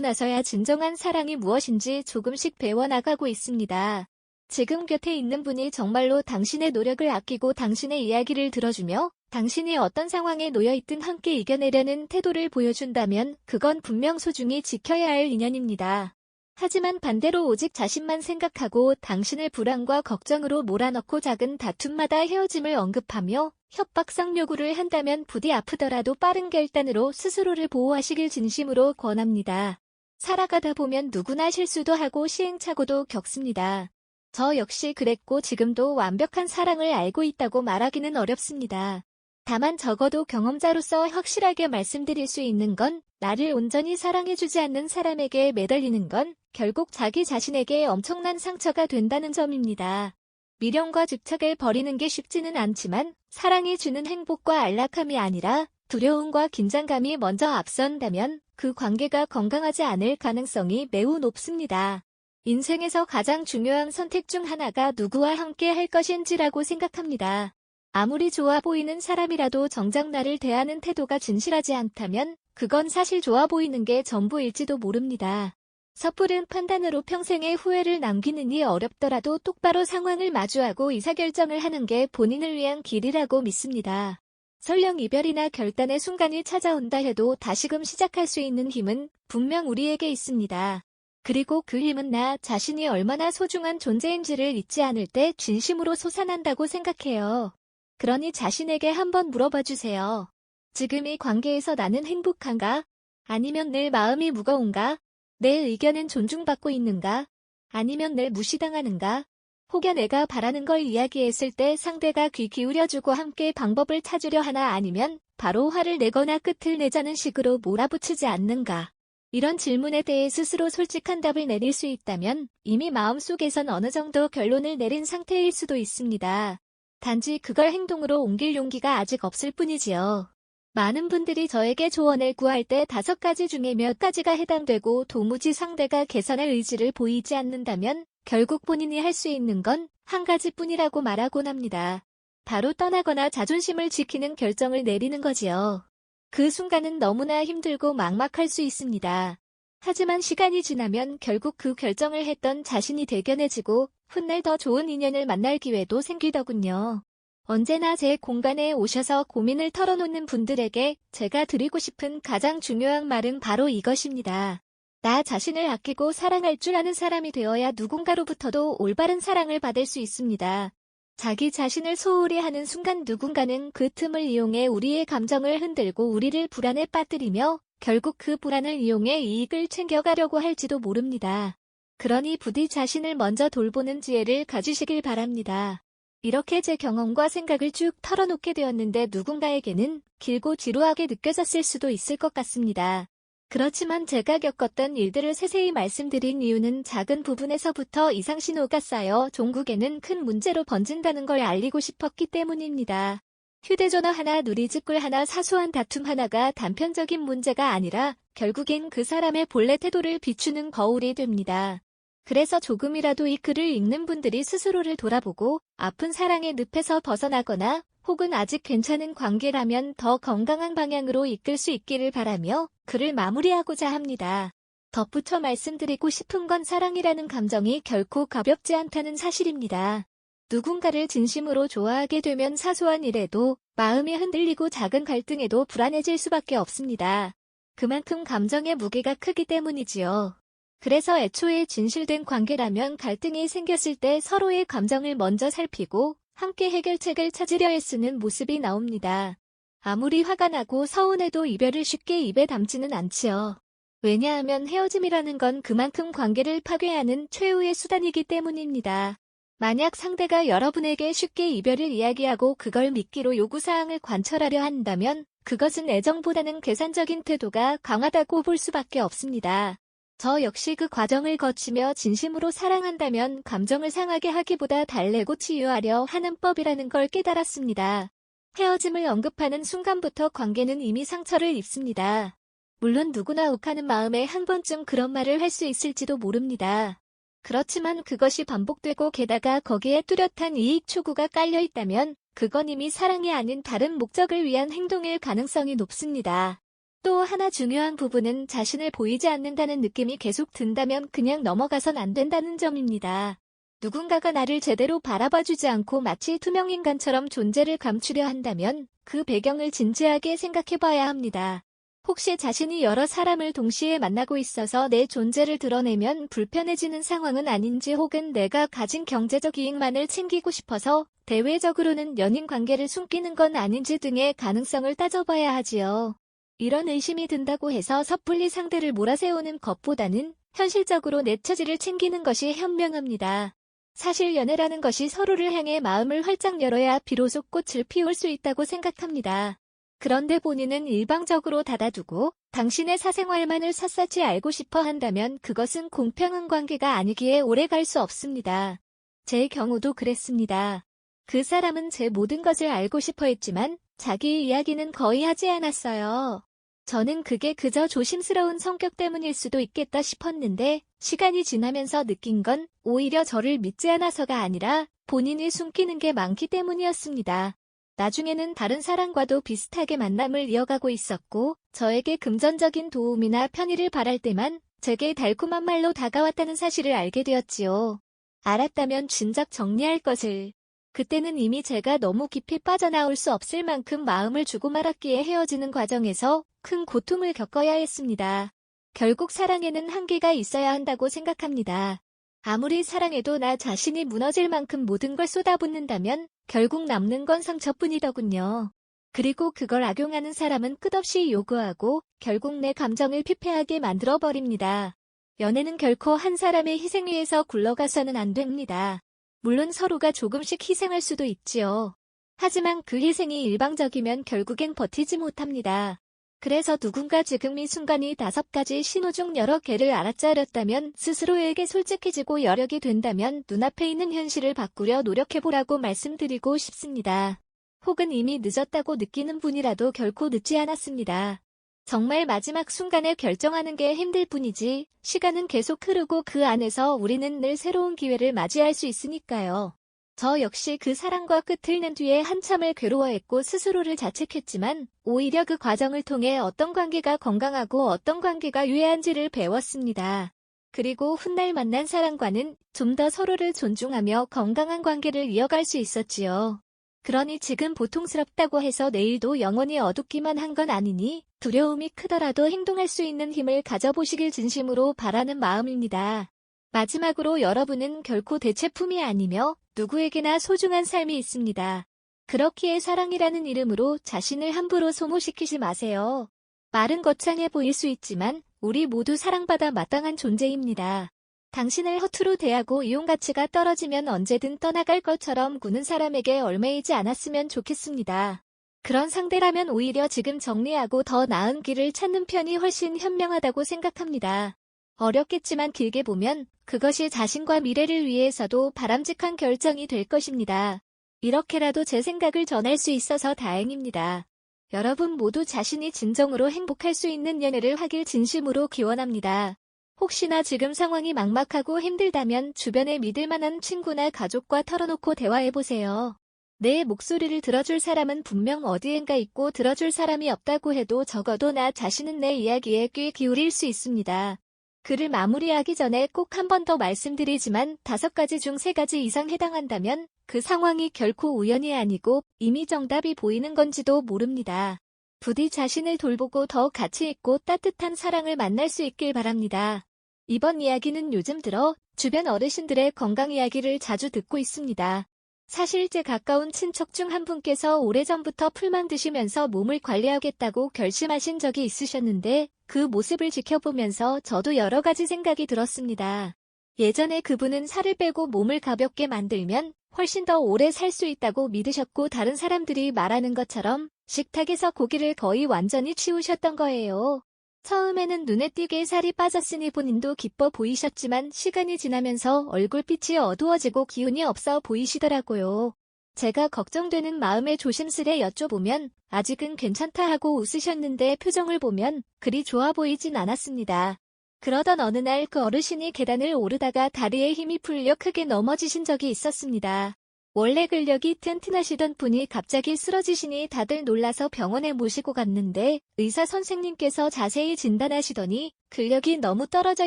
나서야 진정한 사랑이 무엇인지 조금씩 배워나가고 있습니다. 지금 곁에 있는 분이 정말로 당신의 노력을 아끼고 당신의 이야기를 들어주며 당신이 어떤 상황에 놓여있든 함께 이겨내려는 태도를 보여준다면 그건 분명 소중히 지켜야 할 인연입니다. 하지만 반대로 오직 자신만 생각하고 당신을 불안과 걱정으로 몰아넣고 작은 다툼마다 헤어짐을 언급하며 협박성 요구를 한다면 부디 아프더라도 빠른 결단으로 스스로를 보호하시길 진심으로 권합니다. 살아가다 보면 누구나 실수도 하고 시행착오도 겪습니다. 저 역시 그랬고 지금도 완벽한 사랑을 알고 있다고 말하기는 어렵습니다. 다만 적어도 경험자로서 확실하게 말씀드릴 수 있는 건 나를 온전히 사랑해주지 않는 사람에게 매달리는 건 결국 자기 자신에게 엄청난 상처가 된다는 점입니다. 미련과 집착을 버리는 게 쉽지는 않지만 사랑이 주는 행복과 안락함이 아니라 두려움과 긴장감이 먼저 앞선다면 그 관계가 건강하지 않을 가능성이 매우 높습니다. 인생에서 가장 중요한 선택 중 하나가 누구와 함께 할 것인지라고 생각합니다. 아무리 좋아 보이는 사람이라도 정작 나를 대하는 태도가 진실하지 않다면 그건 사실 좋아 보이는 게 전부일지도 모릅니다. 섣부른 판단으로 평생의 후회를 남기느니 어렵더라도 똑바로 상황을 마주하고 의사결정을 하는 게 본인을 위한 길이라고 믿습니다. 설령 이별이나 결단의 순간이 찾아온다 해도 다시금 시작할 수 있는 힘은 분명 우리에게 있습니다. 그리고 그 힘은 나 자신이 얼마나 소중한 존재인지를 잊지 않을 때 진심으로 솟아난다고 생각해요. 그러니 자신에게 한번 물어봐 주세요. 지금 이 관계에서 나는 행복한가? 아니면 늘 마음이 무거운가? 내 의견은 존중받고 있는가? 아니면 늘 무시당하는가? 혹여 내가 바라는 걸 이야기했을 때 상대가 귀 기울여주고 함께 방법을 찾으려 하나 아니면 바로 화를 내거나 끝을 내자는 식으로 몰아붙이지 않는가? 이런 질문에 대해 스스로 솔직한 답을 내릴 수 있다면 이미 마음속에선 어느 정도 결론을 내린 상태일 수도 있습니다. 단지 그걸 행동으로 옮길 용기가 아직 없을 뿐이지요. 많은 분들이 저에게 조언을 구할 때 5가지 중에 몇 가지가 해당되고 도무지 상대가 개선할 의지를 보이지 않는다면 결국 본인이 할 수 있는 건 한 가지뿐이라고 말하곤 합니다. 바로 떠나거나 자존심을 지키는 결정을 내리는 거지요. 그 순간은 너무나 힘들고 막막할 수 있습니다. 하지만 시간이 지나면 결국 그 결정을 했던 자신이 대견해지고 훗날 더 좋은 인연을 만날 기회도 생기더군요. 언제나 제 공간에 오셔서 고민을 털어놓는 분들에게 제가 드리고 싶은 가장 중요한 말은 바로 이것입니다. 나 자신을 아끼고 사랑할 줄 아는 사람이 되어야 누군가로부터도 올바른 사랑을 받을 수 있습니다. 자기 자신을 소홀히 하는 순간 누군가는 그 틈을 이용해 우리의 감정을 흔들고 우리를 불안에 빠뜨리며 결국 그 불안을 이용해 이익을 챙겨가려고 할지도 모릅니다. 그러니 부디 자신을 먼저 돌보는 지혜를 가지시길 바랍니다. 이렇게 제 경험과 생각을 쭉 털어놓게 되었는데 누군가에게는 길고 지루하게 느껴졌을 수도 있을 것 같습니다. 그렇지만 제가 겪었던 일들을 세세히 말씀드린 이유는 작은 부분에서부터 이상신호가 쌓여 종국에는 큰 문제로 번진다는 걸 알리고 싶었기 때문입니다. 휴대전화 하나, 누리집글 하나, 사소한 다툼 하나가 단편적인 문제가 아니라 결국엔 그 사람의 본래 태도를 비추는 거울이 됩니다. 그래서 조금이라도 이 글을 읽는 분들이 스스로를 돌아보고 아픈 사랑의 늪에서 벗어나거나 혹은 아직 괜찮은 관계라면 더 건강한 방향으로 이끌 수 있기를 바라며 글을 마무리하고자 합니다. 덧붙여 말씀드리고 싶은 건 사랑이라는 감정이 결코 가볍지 않다는 사실입니다. 누군가를 진심으로 좋아하게 되면 사소한 일에도 마음이 흔들리고 작은 갈등에도 불안해질 수밖에 없습니다. 그만큼 감정의 무게가 크기 때문이지요. 그래서 애초에 진실된 관계라면 갈등이 생겼을 때 서로의 감정을 먼저 살피고 함께 해결책을 찾으려 애쓰는 모습이 나옵니다. 아무리 화가 나고 서운해도 이별을 쉽게 입에 담지는 않지요. 왜냐하면 헤어짐이라는 건 그만큼 관계를 파괴하는 최후의 수단이기 때문입니다. 만약 상대가 여러분에게 쉽게 이별을 이야기하고 그걸 미끼로 요구사항을 관철하려 한다면 그것은 애정보다는 계산적인 태도가 강하다고 볼 수밖에 없습니다. 저 역시 그 과정을 거치며 진심으로 사랑한다면 감정을 상하게 하기보다 달래고 치유하려 하는 법이라는 걸 깨달았습니다. 헤어짐을 언급하는 순간부터 관계는 이미 상처를 입습니다. 물론 누구나 욱하는 마음에 한 번쯤 그런 말을 할 수 있을지도 모릅니다. 그렇지만 그것이 반복되고 게다가 거기에 뚜렷한 이익 추구가 깔려 있다면 그건 이미 사랑이 아닌 다른 목적을 위한 행동일 가능성이 높습니다. 또 하나 중요한 부분은 자신을 보이지 않는다는 느낌이 계속 든다면 그냥 넘어가선 안 된다는 점입니다. 누군가가 나를 제대로 바라봐주지 않고 마치 투명인간처럼 존재를 감추려 한다면 그 배경을 진지하게 생각해봐야 합니다. 혹시 자신이 여러 사람을 동시에 만나고 있어서 내 존재를 드러내면 불편해지는 상황은 아닌지, 혹은 내가 가진 경제적 이익만을 챙기고 싶어서 대외적으로는 연인 관계를 숨기는 건 아닌지 등의 가능성을 따져봐야 하지요. 이런 의심이 든다고 해서 섣불리 상대를 몰아세우는 것보다는 현실적으로 내 처지를 챙기는 것이 현명합니다. 사실 연애라는 것이 서로를 향해 마음을 활짝 열어야 비로소 꽃을 피울 수 있다고 생각합니다. 그런데 본인은 일방적으로 닫아두고 당신의 사생활만을 샅샅이 알고 싶어 한다면 그것은 공평한 관계가 아니기에 오래 갈 수 없습니다. 제 경우도 그랬습니다. 그 사람은 제 모든 것을 알고 싶어 했지만 자기 이야기는 거의 하지 않았어요. 저는 그게 그저 조심스러운 성격 때문일 수도 있겠다 싶었는데 시간이 지나면서 느낀 건 오히려 저를 믿지 않아서가 아니라 본인이 숨기는 게 많기 때문이었습니다. 나중에는 다른 사람과도 비슷하게 만남을 이어가고 있었고 저에게 금전적인 도움이나 편의를 바랄 때만 제게 달콤한 말로 다가왔다는 사실을 알게 되었지요. 알았다면 진작 정리할 것을. 그때는 이미 제가 너무 깊이 빠져나올 수 없을 만큼 마음을 주고 말았기에 헤어지는 과정에서 큰 고통을 겪어야 했습니다. 결국 사랑에는 한계가 있어야 한다고 생각합니다. 아무리 사랑해도 나 자신이 무너질 만큼 모든 걸 쏟아붓는다면 결국 남는 건 상처뿐이더군요. 그리고 그걸 악용하는 사람은 끝없이 요구하고 결국 내 감정을 피폐하게 만들어버립니다. 연애는 결코 한 사람의 희생 위에서 굴러가서는 안 됩니다. 물론 서로가 조금씩 희생할 수도 있지요. 하지만 그 희생이 일방적이면 결국엔 버티지 못합니다. 그래서 누군가 지금 이 순간이 5가지 신호 중 여러 개를 알아차렸다면, 스스로에게 솔직해지고 여력이 된다면 눈앞에 있는 현실을 바꾸려 노력해보라고 말씀드리고 싶습니다. 혹은 이미 늦었다고 느끼는 분이라도 결코 늦지 않았습니다. 정말 마지막 순간에 결정하는 게 힘들 뿐이지 시간은 계속 흐르고 그 안에서 우리는 늘 새로운 기회를 맞이할 수 있으니까요. 저 역시 그 사랑과 끝을 낸 뒤에 한참을 괴로워했고 스스로를 자책했지만 오히려 그 과정을 통해 어떤 관계가 건강하고 어떤 관계가 유해한지를 배웠습니다. 그리고 훗날 만난 사람과는 좀 더 서로를 존중하며 건강한 관계를 이어갈 수 있었지요. 그러니 지금 보통스럽다고 해서 내일도 영원히 어둡기만 한 건 아니니 두려움이 크더라도 행동할 수 있는 힘을 가져보시길 진심으로 바라는 마음입니다. 마지막으로 여러분은 결코 대체품이 아니며 누구에게나 소중한 삶이 있습니다. 그렇기에 사랑이라는 이름으로 자신을 함부로 소모시키지 마세요. 말은 거창해 보일 수 있지만 우리 모두 사랑받아 마땅한 존재입니다. 당신을 허투루 대하고 이용 가치가 떨어지면 언제든 떠나갈 것처럼 구는 사람에게 얽매이지 않았으면 좋겠습니다. 그런 상대라면 오히려 지금 정리하고 더 나은 길을 찾는 편이 훨씬 현명하다고 생각합니다. 어렵겠지만 길게 보면 그것이 자신과 미래를 위해서도 바람직한 결정이 될 것입니다. 이렇게라도 제 생각을 전할 수 있어서 다행입니다. 여러분 모두 자신이 진정으로 행복할 수 있는 연애를 하길 진심으로 기원합니다. 혹시나 지금 상황이 막막하고 힘들다면 주변에 믿을 만한 친구나 가족과 털어놓고 대화해보세요. 내 목소리를 들어줄 사람은 분명 어디엔가 있고 들어줄 사람이 없다고 해도 적어도 나 자신은 내 이야기에 귀 기울일 수 있습니다. 글을 마무리하기 전에 꼭 한 번 더 말씀드리지만 5가지 중 3가지 이상 해당한다면 그 상황이 결코 우연이 아니고 이미 정답이 보이는 건지도 모릅니다. 부디 자신을 돌보고 더 가치 있고 따뜻한 사랑을 만날 수 있길 바랍니다. 이번 이야기는 요즘 들어 주변 어르신들의 건강 이야기를 자주 듣고 있습니다. 사실 제 가까운 친척 중 한 분께서 오래전부터 풀만 드시면서 몸을 관리하겠다고 결심하신 적이 있으셨는데 그 모습을 지켜보면서 저도 여러 가지 생각이 들었습니다. 예전에 그분은 살을 빼고 몸을 가볍게 만들면 훨씬 더 오래 살 수 있다고 믿으셨고 다른 사람들이 말하는 것처럼 식탁에서 고기를 거의 완전히 치우셨던 거예요. 처음에는 눈에 띄게 살이 빠졌으니 본인도 기뻐 보이셨지만 시간이 지나면서 얼굴빛이 어두워지고 기운이 없어 보이시더라고요. 제가 걱정되는 마음에 조심스레 여쭤보면 아직은 괜찮다 하고 웃으셨는데 표정을 보면 그리 좋아 보이진 않았습니다. 그러던 어느 날 그 어르신이 계단을 오르다가 다리에 힘이 풀려 크게 넘어지신 적이 있었습니다. 원래 근력이 튼튼하시던 분이 갑자기 쓰러지시니 다들 놀라서 병원에 모시고 갔는데 의사 선생님께서 자세히 진단하시더니 근력이 너무 떨어져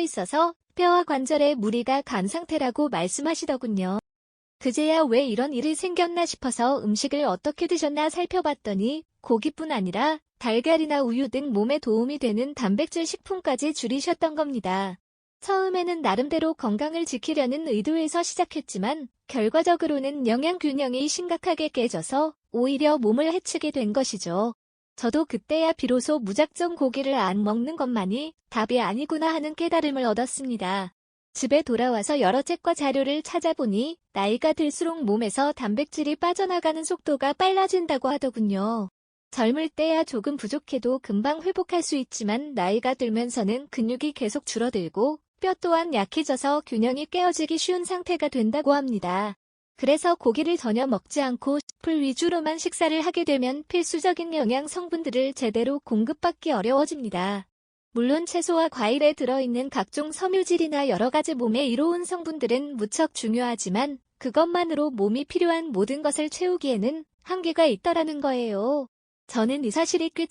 있어서 뼈와 관절에 무리가 간 상태라고 말씀하시더군요. 그제야 왜 이런 일이 생겼나 싶어서 음식을 어떻게 드셨나 살펴봤더니 고기뿐 아니라 달걀이나 우유 등 몸에 도움이 되는 단백질 식품까지 줄이셨던 겁니다. 처음에는 나름대로 건강을 지키려는 의도에서 시작했지만 결과적으로는 영양 균형이 심각하게 깨져서 오히려 몸을 해치게 된 것이죠. 저도 그때야 비로소 무작정 고기를 안 먹는 것만이 답이 아니구나 하는 깨달음을 얻었습니다. 집에 돌아와서 여러 책과 자료를 찾아보니 나이가 들수록 몸에서 단백질이 빠져나가는 속도가 빨라진다고 하더군요. 젊을 때야 조금 부족해도 금방 회복할 수 있지만 나이가 들면서는 근육이 계속 줄어들고 뼈 또한 약해져서 균형이 깨어지기 쉬운 상태가 된다고 합니다. 그래서 고기를 전혀 먹지 않고 풀 위주로만 식사를 하게 되면 필수적인 영양 성분들을 제대로 공급받기 어려워집니다. 물론 채소와 과일에 들어있는 각종 섬유질이나 여러 가지 몸에 이로운 성분들은 무척 중요하지만 그것만으로 몸이 필요한 모든 것을 채우기에는 한계가 있더라는 거예요. 저는 이 사실이 꽤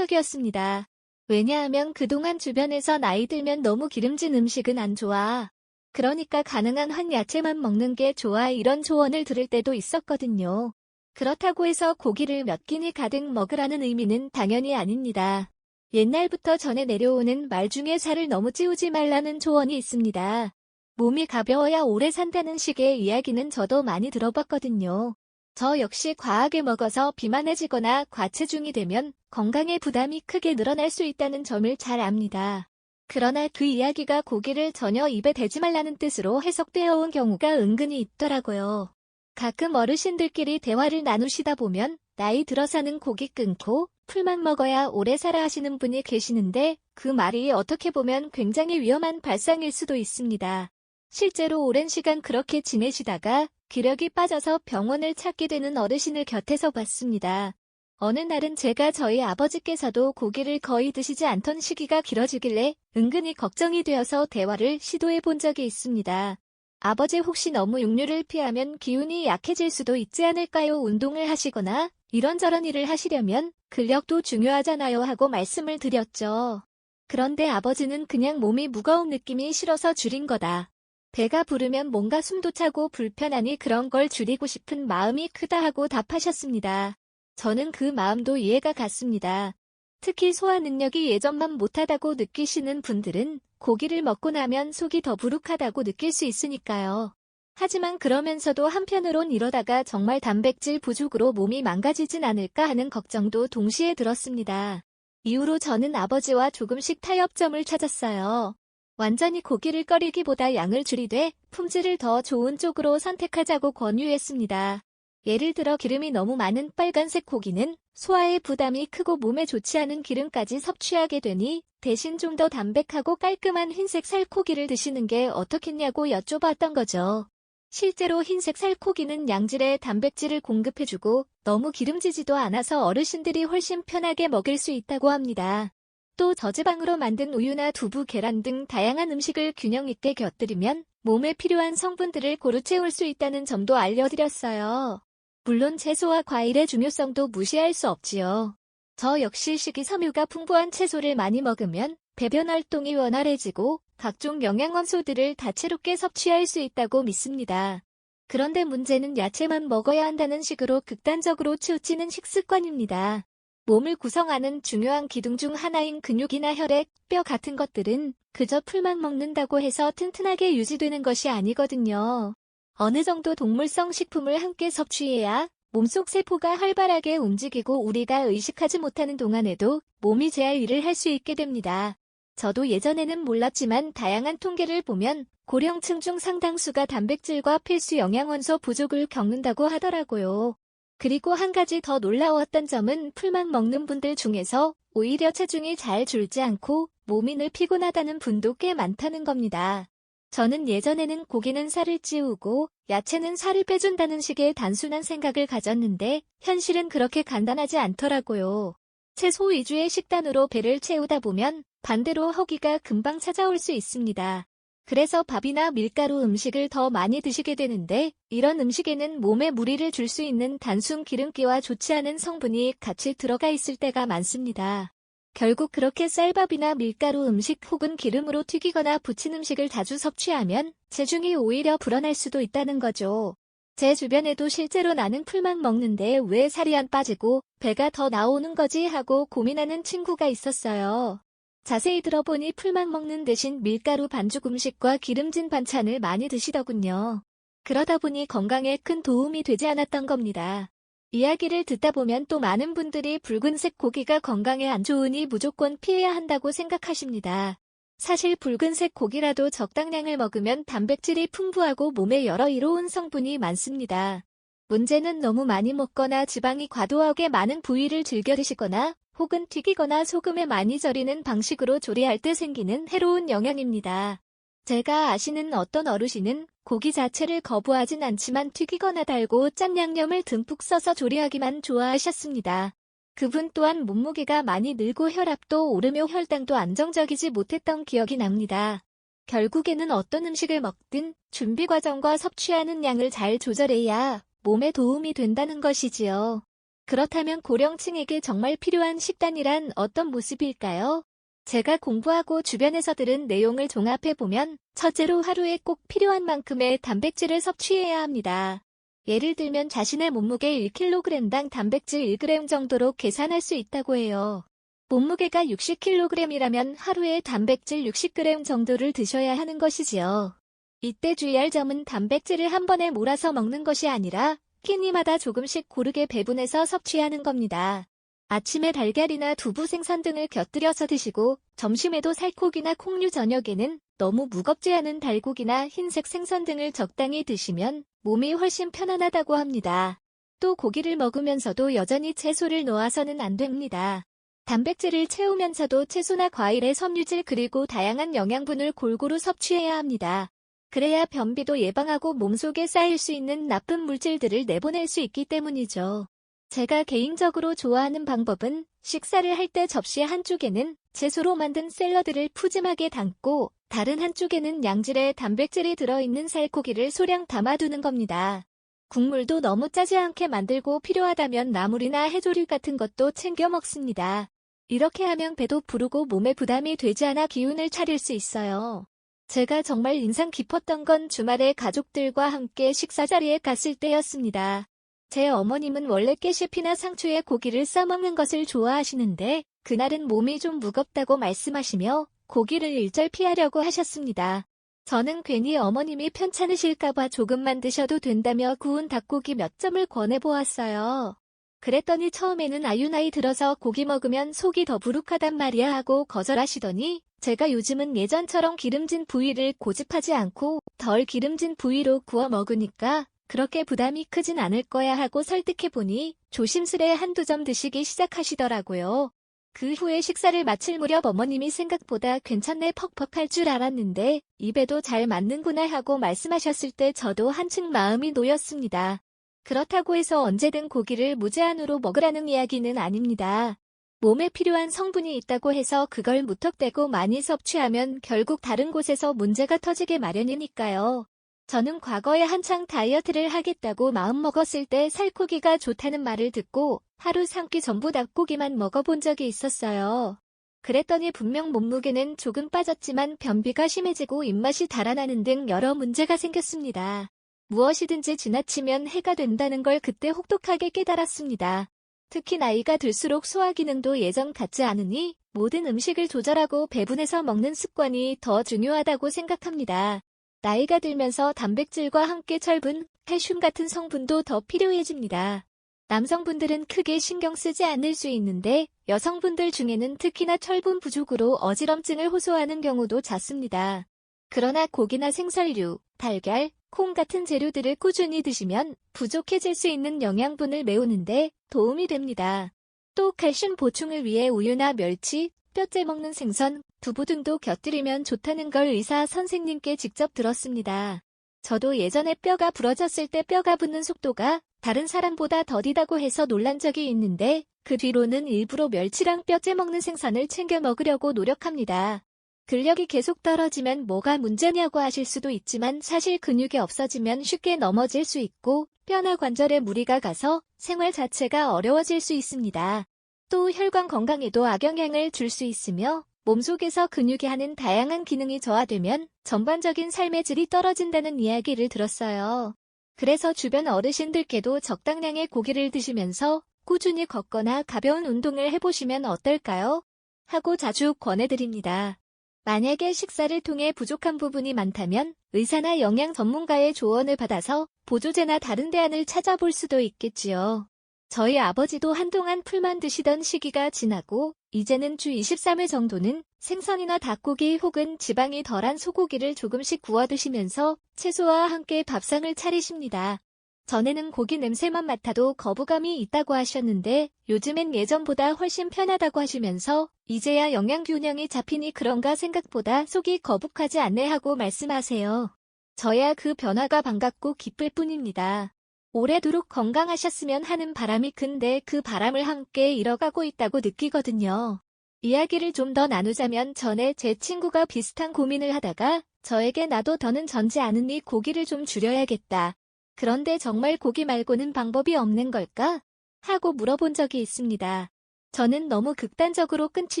충격적이었습니다. 왜냐하면 그동안 주변에서 나이 들면 너무 기름진 음식은 안 좋아. 그러니까 가능한 한 야채만 먹는 게 좋아 이런 조언을 들을 때도 있었거든요. 그렇다고 해서 고기를 몇 끼니 가득 먹으라는 의미는 당연히 아닙니다. 옛날부터 전해 내려오는 말 중에 살을 너무 찌우지 말라는 조언이 있습니다. 몸이 가벼워야 오래 산다는 식의 이야기는 저도 많이 들어봤거든요. 저 역시 과하게 먹어서 비만해지거나 과체중이 되면 건강에 부담이 크게 늘어날 수 있다는 점을 잘 압니다. 그러나 그 이야기가 고기를 전혀 입에 대지 말라는 뜻으로 해석되어 온 경우가 은근히 있더라고요. 가끔 어르신들끼리 대화를 나누시다 보면 나이 들어서는 고기 끊고 풀만 먹어야 오래 살아 하시는 분이 계시는데 그 말이 어떻게 보면 굉장히 위험한 발상일 수도 있습니다. 실제로 오랜 시간 그렇게 지내시다가 기력이 빠져서 병원을 찾게 되는 어르신을 곁에서 봤습니다. 어느 날은 제가 저희 아버지께서도 고기를 거의 드시지 않던 시기가 길어지길래 은근히 걱정이 되어서 대화를 시도해 본 적이 있습니다. 아버지 혹시 너무 육류를 피하면 기운이 약해질 수도 있지 않을까요? 운동을 하시거나 이런저런 일을 하시려면 근력도 중요하잖아요 하고 말씀을 드렸죠. 그런데 아버지는 그냥 몸이 무거운 느낌이 싫어서 줄인 거다. 배가 부르면 뭔가 숨도 차고 불편하니 그런 걸 줄이고 싶은 마음이 크다 하고 답하셨습니다. 저는 그 마음도 이해가 갔습니다. 특히 소화 능력이 예전만 못하다고 느끼시는 분들은 고기를 먹고 나면 속이 더부룩하다고 느낄 수 있으니까요. 하지만 그러면서도 한편으론 이러다가 정말 단백질 부족으로 몸이 망가지진 않을까 하는 걱정도 동시에 들었습니다. 이후로 저는 아버지와 조금씩 타협점을 찾았어요. 완전히 고기를 꺼리기보다 양을 줄이되 품질을 더 좋은 쪽으로 선택하자고 권유했습니다. 예를 들어 기름이 너무 많은 빨간색 고기는 소화에 부담이 크고 몸에 좋지 않은 기름까지 섭취하게 되니 대신 좀 더 담백하고 깔끔한 흰색 살코기를 드시는 게 어떻겠냐고 여쭤봤던 거죠. 실제로 흰색 살코기는 양질의 단백질을 공급해주고 너무 기름지지도 않아서 어르신들이 훨씬 편하게 먹을 수 있다고 합니다. 또 저지방으로 만든 우유나 두부, 계란 등 다양한 음식을 균형 있게 곁들이면 몸에 필요한 성분들을 고루 채울 수 있다는 점도 알려드렸어요. 물론 채소와 과일의 중요성도 무시할 수 없지요. 저 역시 식이섬유가 풍부한 채소를 많이 먹으면 배변 활동이 원활해지고 각종 영양원소들을 다채롭게 섭취할 수 있다고 믿습니다. 그런데 문제는 야채만 먹어야 한다는 식으로 극단적으로 치우치는 식습관입니다. 몸을 구성하는 중요한 기둥 중 하나인 근육이나 혈액, 뼈 같은 것들은 그저 풀만 먹는다고 해서 튼튼하게 유지되는 것이 아니거든요. 어느 정도 동물성 식품을 함께 섭취해야 몸속 세포가 활발하게 움직이고 우리가 의식하지 못하는 동안에도 몸이 제 할 일을 할 수 있게 됩니다. 저도 예전에는 몰랐지만 다양한 통계를 보면 고령층 중 상당수가 단백질과 필수 영양원소 부족을 겪는다고 하더라고요. 그리고 한 가지 더 놀라웠던 점은 풀만 먹는 분들 중에서 오히려 체중이 잘 줄지 않고 몸이 늘 피곤하다는 분도 꽤 많다는 겁니다. 저는 예전에는 고기는 살을 찌우고 야채는 살을 빼준다는 식의 단순한 생각을 가졌는데 현실은 그렇게 간단하지 않더라고요. 채소 위주의 식단으로 배를 채우다 보면 반대로 허기가 금방 찾아올 수 있습니다. 그래서 밥이나 밀가루 음식을 더 많이 드시게 되는데 이런 음식에는 몸에 무리를 줄 수 있는 단순 기름기와 좋지 않은 성분이 같이 들어가 있을 때가 많습니다. 결국 그렇게 쌀밥이나 밀가루 음식 혹은 기름으로 튀기거나 부친 음식을 자주 섭취하면 체중이 오히려 불어날 수도 있다는 거죠. 제 주변에도 실제로 나는 풀만 먹는데 왜 살이 안 빠지고 배가 더 나오는 거지 하고 고민하는 친구가 있었어요. 자세히 들어보니 풀만 먹는 대신 밀가루 반죽 음식과 기름진 반찬을 많이 드시더군요. 그러다 보니 건강에 큰 도움이 되지 않았던 겁니다. 이야기를 듣다 보면 또 많은 분들이 붉은색 고기가 건강에 안 좋으니 무조건 피해야 한다고 생각하십니다. 사실 붉은색 고기라도 적당량을 먹으면 단백질이 풍부하고 몸에 여러 이로운 성분이 많습니다. 문제는 너무 많이 먹거나 지방이 과도하게 많은 부위를 즐겨 드시거나 혹은 튀기거나 소금에 많이 절이는 방식으로 조리할 때 생기는 해로운 영향입니다. 제가 아시는 어떤 어르신은 고기 자체를 거부하진 않지만 튀기거나 달고 짠 양념을 듬뿍 써서 조리하기만 좋아하셨습니다. 그분 또한 몸무게가 많이 늘고 혈압도 오르며 혈당도 안정적이지 못했던 기억이 납니다. 결국에는 어떤 음식을 먹든 준비 과정과 섭취하는 양을 잘 조절해야 몸에 도움이 된다는 것이지요. 그렇다면 고령층에게 정말 필요한 식단이란 어떤 모습일까요? 제가 공부하고 주변에서 들은 내용을 종합해보면 첫째로 하루에 꼭 필요한 만큼의 단백질을 섭취해야 합니다. 예를 들면 자신의 몸무게 1kg당 단백질 1g 정도로 계산할 수 있다고 해요. 몸무게가 60kg이라면 하루에 단백질 60g 정도를 드셔야 하는 것이지요. 이때 주의할 점은 단백질을 한 번에 몰아서 먹는 것이 아니라 끼니마다 조금씩 고르게 배분해서 섭취하는 겁니다. 아침에 달걀이나 두부 생선 등을 곁들여서 드시고 점심에도 살코기나 콩류, 저녁에는 너무 무겁지 않은 달고기나 흰색 생선 등을 적당히 드시면 몸이 훨씬 편안하다고 합니다. 또 고기를 먹으면서도 여전히 채소를 놓아서는 안 됩니다. 단백질을 채우면서도 채소나 과일의 섬유질 그리고 다양한 영양분을 골고루 섭취해야 합니다. 그래야 변비도 예방하고 몸속에 쌓일 수 있는 나쁜 물질들을 내보낼 수 있기 때문이죠. 제가 개인적으로 좋아하는 방법은 식사를 할 때 접시 한쪽에는 채소로 만든 샐러드를 푸짐하게 담고 다른 한쪽에는 양질의 단백질이 들어있는 살코기를 소량 담아두는 겁니다. 국물도 너무 짜지 않게 만들고 필요하다면 나물이나 해조류 같은 것도 챙겨 먹습니다. 이렇게 하면 배도 부르고 몸에 부담이 되지 않아 기운을 차릴 수 있어요. 제가 정말 인상 깊었던 건 주말에 가족들과 함께 식사 자리에 갔을 때였습니다. 제 어머님은 원래 깨씹이나 상추에 고기를 싸먹는 것을 좋아하시는데 그날은 몸이 좀 무겁다고 말씀하시며 고기를 일절 피하려고 하셨습니다. 저는 괜히 어머님이 편찮으실까봐 조금만 드셔도 된다며 구운 닭고기 몇 점을 권해보았어요. 그랬더니 처음에는 나이 들어서 고기 먹으면 속이 더부룩하단 말이야 하고 거절하시더니 제가 요즘은 예전처럼 기름진 부위를 고집하지 않고 덜 기름진 부위로 구워 먹으니까 그렇게 부담이 크진 않을 거야 하고 설득해보니 조심스레 한두 점 드시기 시작하시더라고요. 그 후에 식사를 마칠 무렵 어머님이 생각보다 괜찮네 퍽퍽할 줄 알았는데 입에도 잘 맞는구나 하고 말씀하셨을 때 저도 한층 마음이 놓였습니다. 그렇다고 해서 언제든 고기를 무제한으로 먹으라는 이야기는 아닙니다. 몸에 필요한 성분이 있다고 해서 그걸 무턱대고 많이 섭취하면 결국 다른 곳에서 문제가 터지게 마련이니까요. 저는 과거에 한창 다이어트를 하겠다고 마음먹었을 때 살코기가 좋다는 말을 듣고 하루 3끼 전부 닭고기만 먹어본 적이 있었어요. 그랬더니 분명 몸무게는 조금 빠졌지만 변비가 심해지고 입맛이 달아나는 등 여러 문제가 생겼습니다. 무엇이든지 지나치면 해가 된다는 걸 그때 혹독하게 깨달았습니다. 특히 나이가 들수록 소화 기능도 예전 같지 않으니 모든 음식을 조절하고 배분해서 먹는 습관이 더 중요하다고 생각합니다. 나이가 들면서 단백질과 함께 철분, 칼슘 같은 성분도 더 필요해집니다. 남성분들은 크게 신경 쓰지 않을 수 있는데 여성분들 중에는 특히나 철분 부족으로 어지럼증을 호소하는 경우도 잦습니다. 그러나 고기나 생선류, 달걀, 콩 같은 재료들을 꾸준히 드시면 부족해질 수 있는 영양분을 메우는데 도움이 됩니다. 또 칼슘 보충을 위해 우유나 멸치, 뼈째 먹는 생선, 두부 등도 곁들이면 좋다는 걸 의사 선생님께 직접 들었습니다. 저도 예전에 뼈가 부러졌을 때 뼈가 붙는 속도가 다른 사람보다 더디다고 해서 놀란 적이 있는데 그 뒤로는 일부러 멸치랑 뼈째 먹는 생선을 챙겨 먹으려고 노력합니다. 근력이 계속 떨어지면 뭐가 문제냐고 하실 수도 있지만 사실 근육이 없어지면 쉽게 넘어질 수 있고 뼈나 관절에 무리가 가서 생활 자체가 어려워질 수 있습니다. 또 혈관 건강에도 악영향을 줄 수 있으며 몸속에서 근육이 하는 다양한 기능이 저하되면 전반적인 삶의 질이 떨어진다는 이야기를 들었어요. 그래서 주변 어르신들께도 적당량의 고기를 드시면서 꾸준히 걷거나 가벼운 운동을 해보시면 어떨까요? 하고 자주 권해드립니다. 만약에 식사를 통해 부족한 부분이 많다면 의사나 영양 전문가의 조언을 받아서 보조제나 다른 대안을 찾아볼 수도 있겠지요. 저희 아버지도 한동안 풀만 드시던 시기가 지나고 이제는 주 23회 정도는 생선이나 닭고기 혹은 지방이 덜한 소고기를 조금씩 구워 드시면서 채소와 함께 밥상을 차리십니다. 전에는 고기 냄새만 맡아도 거부감이 있다고 하셨는데 요즘엔 예전보다 훨씬 편하다고 하시면서 이제야 영양균형이 잡히니 그런가 생각보다 속이 거북하지 않네 하고 말씀하세요. 저야 그 변화가 반갑고 기쁠 뿐입니다. 오래도록 건강하셨으면 하는 바람이 큰데 그 바람을 함께 이뤄가고 있다고 느끼거든요. 이야기를 좀 더 나누자면 전에 제 친구가 비슷한 고민을 하다가 저에게 나도 더는 전지 않으니 고기를 좀 줄여야겠다. 그런데 정말 고기 말고는 방법이 없는 걸까? 하고 물어본 적이 있습니다. 저는 너무 극단적으로 끊지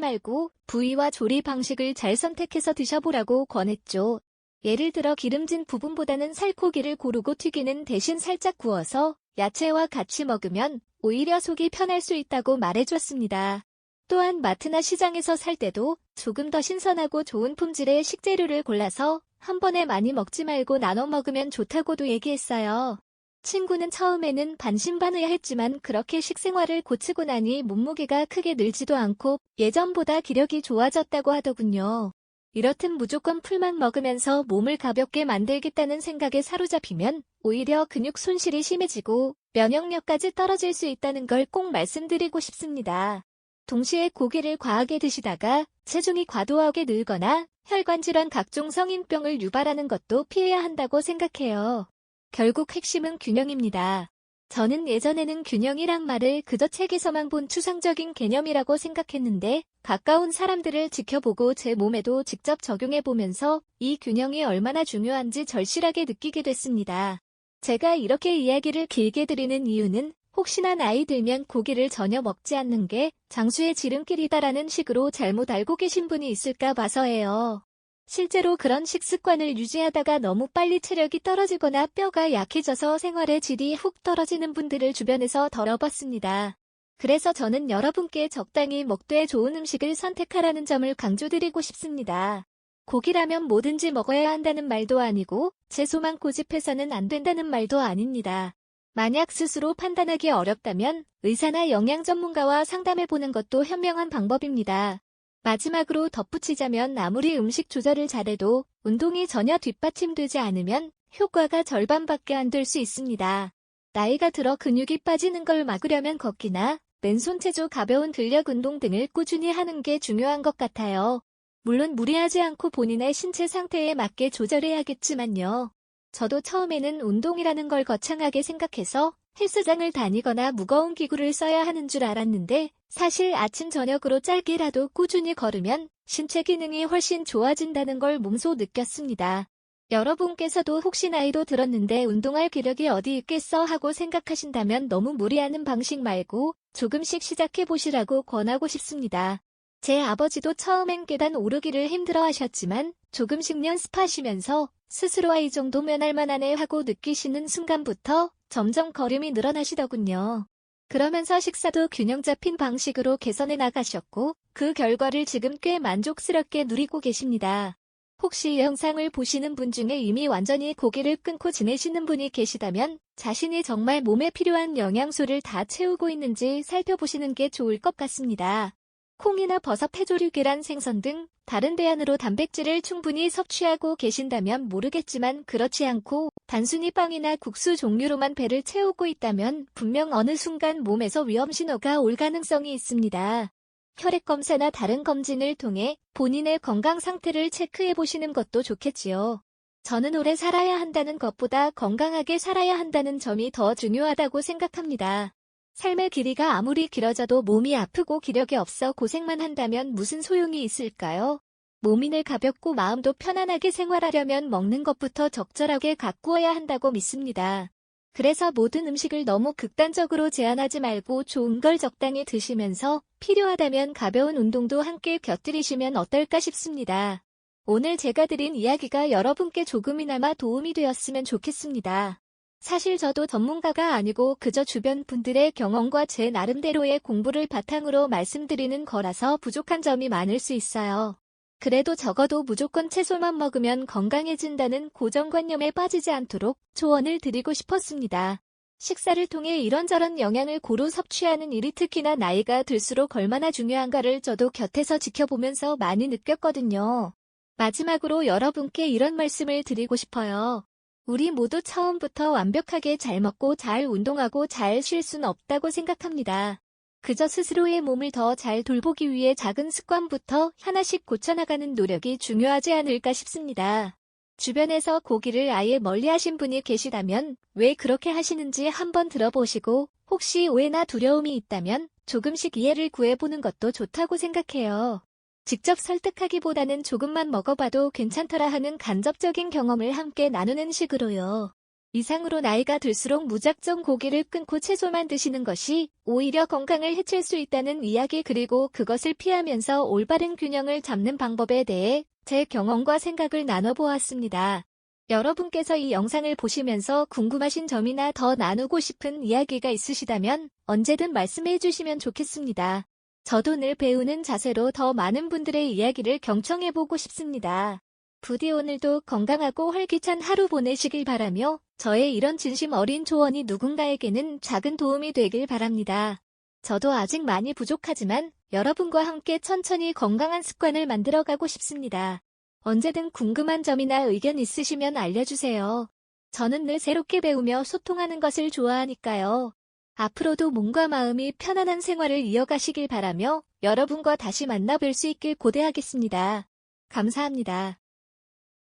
말고 부위와 조리 방식을 잘 선택해서 드셔보라고 권했죠. 예를 들어 기름진 부분보다는 살코기를 고르고 튀기는 대신 살짝 구워서 야채와 같이 먹으면 오히려 속이 편할 수 있다고 말해줬습니다. 또한 마트나 시장에서 살 때도 조금 더 신선하고 좋은 품질의 식재료를 골라서 한 번에 많이 먹지 말고 나눠 먹으면 좋다고도 얘기했어요. 친구는 처음에는 반신반의했지만 그렇게 식생활을 고치고 나니 몸무게가 크게 늘지도 않고 예전보다 기력이 좋아졌다고 하더군요. 이렇듯 무조건 풀만 먹으면서 몸을 가볍게 만들겠다는 생각에 사로잡히면 오히려 근육 손실이 심해지고 면역력까지 떨어질 수 있다는 걸 꼭 말씀드리고 싶습니다. 동시에 고기를 과하게 드시다가 체중이 과도하게 늘거나 혈관질환 각종 성인병을 유발하는 것도 피해야 한다고 생각해요. 결국 핵심은 균형입니다. 저는 예전에는 균형이란 말을 그저 책에서만 본 추상적인 개념이라고 생각했는데 가까운 사람들을 지켜보고 제 몸에도 직접 적용해보면서 이 균형이 얼마나 중요한지 절실하게 느끼게 됐습니다. 제가 이렇게 이야기를 길게 드리는 이유는 혹시나 나이 들면 고기를 전혀 먹지 않는 게 장수의 지름길이다라는 식으로 잘못 알고 계신 분이 있을까 봐서예요. 실제로 그런 식습관을 유지하다가 너무 빨리 체력이 떨어지거나 뼈가 약해져서 생활의 질이 훅 떨어지는 분들을 주변에서 덜어봤습니다. 그래서 저는 여러분께 적당히 먹되 좋은 음식을 선택하라는 점을 강조드리고 싶습니다. 고기라면 뭐든지 먹어야 한다는 말도 아니고 채소만 고집해서는 안 된다는 말도 아닙니다. 만약 스스로 판단하기 어렵다면 의사나 영양 전문가와 상담해보는 것도 현명한 방법입니다. 마지막으로 덧붙이자면 아무리 음식 조절을 잘해도 운동이 전혀 뒷받침되지 않으면 효과가 절반밖에 안 될 수 있습니다. 나이가 들어 근육이 빠지는 걸 막으려면 걷기나 맨손 체조 가벼운 근력 운동 등을 꾸준히 하는 게 중요한 것 같아요. 물론 무리하지 않고 본인의 신체 상태에 맞게 조절해야겠지만요. 저도 처음에는 운동이라는 걸 거창하게 생각해서 헬스장을 다니거나 무거운 기구를 써야 하는 줄 알았는데 사실 아침 저녁으로 짧게라도 꾸준히 걸으면 신체 기능이 훨씬 좋아진다는 걸 몸소 느꼈습니다. 여러분께서도 혹시 나이도 들었는데 운동할 기력이 어디 있겠어 하고 생각하신다면 너무 무리하는 방식 말고 조금씩 시작해보시라고 권하고 싶습니다. 제 아버지도 처음엔 계단 오르기를 힘들어하셨지만 조금씩 연습하시면서 스스로 이 정도면 할만하네 하고 느끼시는 순간부터 점점 걸음이 늘어나시더군요. 그러면서 식사도 균형 잡힌 방식으로 개선해 나가셨고 그 결과를 지금 꽤 만족스럽게 누리고 계십니다. 혹시 이 영상을 보시는 분 중에 이미 완전히 고기를 끊고 지내시는 분이 계시다면 자신이 정말 몸에 필요한 영양소를 다 채우고 있는지 살펴보시는 게 좋을 것 같습니다. 콩이나 버섯, 해조류, 계란, 생선 등 다른 대안으로 단백질을 충분히 섭취하고 계신다면 모르겠지만 그렇지 않고 단순히 빵이나 국수 종류로만 배를 채우고 있다면 분명 어느 순간 몸에서 위험 신호가 올 가능성이 있습니다. 혈액 검사나 다른 검진을 통해 본인의 건강 상태를 체크해 보시는 것도 좋겠지요. 저는 오래 살아야 한다는 것보다 건강하게 살아야 한다는 점이 더 중요하다고 생각합니다. 삶의 길이가 아무리 길어져도 몸이 아프고 기력이 없어 고생만 한다면 무슨 소용이 있을까요? 몸이 늘 가볍고 마음도 편안하게 생활하려면 먹는 것부터 적절하게 가꾸어야 한다고 믿습니다. 그래서 모든 음식을 너무 극단적으로 제한하지 말고 좋은 걸 적당히 드시면서 필요하다면 가벼운 운동도 함께 곁들이시면 어떨까 싶습니다. 오늘 제가 드린 이야기가 여러분께 조금이나마 도움이 되었으면 좋겠습니다. 사실 저도 전문가가 아니고 그저 주변 분들의 경험과 제 나름대로의 공부를 바탕으로 말씀드리는 거라서 부족한 점이 많을 수 있어요. 그래도 적어도 무조건 채소만 먹으면 건강해진다는 고정관념에 빠지지 않도록 조언을 드리고 싶었습니다. 식사를 통해 이런저런 영양을 고루 섭취하는 일이 특히나 나이가 들수록 얼마나 중요한가를 저도 곁에서 지켜보면서 많이 느꼈거든요. 마지막으로 여러분께 이런 말씀을 드리고 싶어요. 우리 모두 처음부터 완벽하게 잘 먹고 잘 운동하고 잘 쉴 수는 없다고 생각합니다. 그저 스스로의 몸을 더 잘 돌보기 위해 작은 습관부터 하나씩 고쳐나가는 노력이 중요하지 않을까 싶습니다. 주변에서 고기를 아예 멀리하신 분이 계시다면 왜 그렇게 하시는지 한번 들어보시고 혹시 오해나 두려움이 있다면 조금씩 이해를 구해보는 것도 좋다고 생각해요. 직접 설득하기보다는 조금만 먹어봐도 괜찮더라 하는 간접적인 경험을 함께 나누는 식으로요. 이상으로 나이가 들수록 무작정 고기를 끊고 채소만 드시는 것이 오히려 건강을 해칠 수 있다는 이야기 그리고 그것을 피하면서 올바른 균형을 잡는 방법에 대해 제 경험과 생각을 나눠보았습니다. 여러분께서 이 영상을 보시면서 궁금하신 점이나 더 나누고 싶은 이야기가 있으시다면 언제든 말씀해 주시면 좋겠습니다. 저도 늘 배우는 자세로 더 많은 분들의 이야기를 경청해보고 싶습니다. 부디 오늘도 건강하고 활기찬 하루 보내시길 바라며 저의 이런 진심 어린 조언이 누군가에게는 작은 도움이 되길 바랍니다. 저도 아직 많이 부족하지만 여러분과 함께 천천히 건강한 습관을 만들어가고 싶습니다. 언제든 궁금한 점이나 의견 있으시면 알려주세요. 저는 늘 새롭게 배우며 소통하는 것을 좋아하니까요. 앞으로도 몸과 마음이 편안한 생활을 이어가시길 바라며 여러분과 다시 만나뵐 수 있길 고대하겠습니다. 감사합니다.